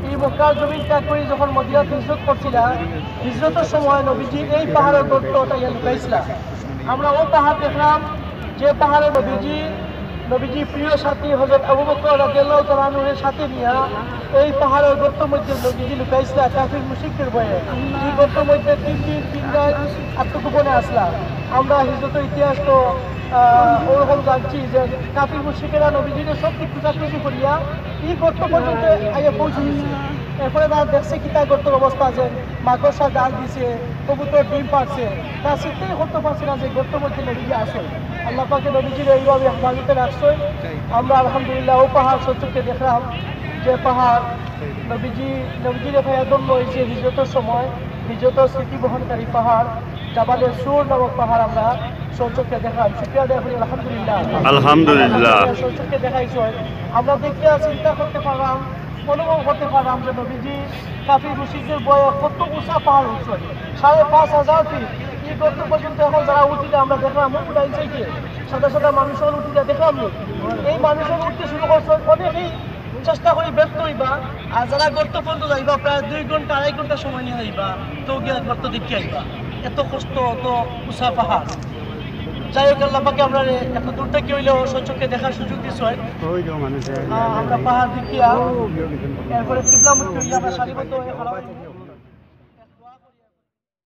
এই মক্কার জমিন ত্যাগ করে যখন মদিনাত হিজরত করছিলাম, হিজরতের সময় নবীজি এই পাহাড়ের গর্তটা লুকাইছিল। আমরা ও পাহাড় দেখলাম যে পাহাড়ে নবীজি প্রিয় সাথী হযরত আবু বকর রাদিয়াল্লাহু তাআলা আনহুর সাথে নিয়ে এই পাহাড়ের গর্তের মধ্যে নবীজি লুকাইছিল কাফির মুশরিকদের ভয়ে। এই গর্তের মধ্যে তিন রাত আত্মগোপনে আসলাম। আমরা হিজরতের ইতিহাস তো ওরকম জানছি যে কাফির মুশরিকেরা নবীজিকে সব কিছু খোঁজাখুঁজি করিয়া এই গর্ত পর্যন্ত আগে পৌঁছে দিচ্ছে। এরপরে তারা দেখছে কি তার গর্তের অবস্থা আছে, মাকড়সা ডাল দিছে, কবুতর ডিম পাচ্ছে, তার চিন্তাই করতে পারছে না যে গর্তের মধ্যে নবীজি আসে। আল্লাহ পাকে নবীজির এইভাবে হেফাজতে রাখছে। আমরা আলহামদুলিল্লাহ ও পাহাড় সত্যকে দেখলাম যে পাহাড় নবীজির ফায়াদন্য হয়েছে হিজরতের সময়, হিজরতের স্মৃতি বহনকারী পাহাড় জাবালে সুর নামক পাহাড় আমরা সৌচককে দেখলাম। শুকরিয়া দেয় আলহামদুলিল্লাহ, আলহামদুলিল্লাহ সৌচককে দেখাইছ। আমরা দেখতে চিন্তা করতে পারলাম, অনুভব করতে পারলাম যে নবীজি কাফির মুশরিকদের বয়ে কত উঁচা পাহাড় উঠছে, ৫,৫০০ ফিট। এই গর্ত পর্যন্ত এখন যারা উঠিলে আমরা দেখলাম উঠাইছে কি সাদা সাদা মানুষের উঠিলে দেখলাম এই মানুষের উঠতে শুরু করছে। অনেকেই চেষ্টা করি ব্যর্থ হইবা, আর যারা গর্ত পর্যন্ত যাইবা প্রায় ২ ঘন্টা ২.৫ ঘন্টা সময় নিয়ে যাইবা, তো গিয়ে গর্ত দেখে আইবা। এত কষ্ট, এত উঁচা পাহাড়। যাই হোক আল্লাহ পাকে আমরা এত দূর থেকে হইলেও সচক্ষে দেখার সুযোগ দিচ্ছে। আমরা পাহাড় দেখিয়া এরপরে কিবলামুখী হইয়া আমরা সারিবদ্ধ হয়ে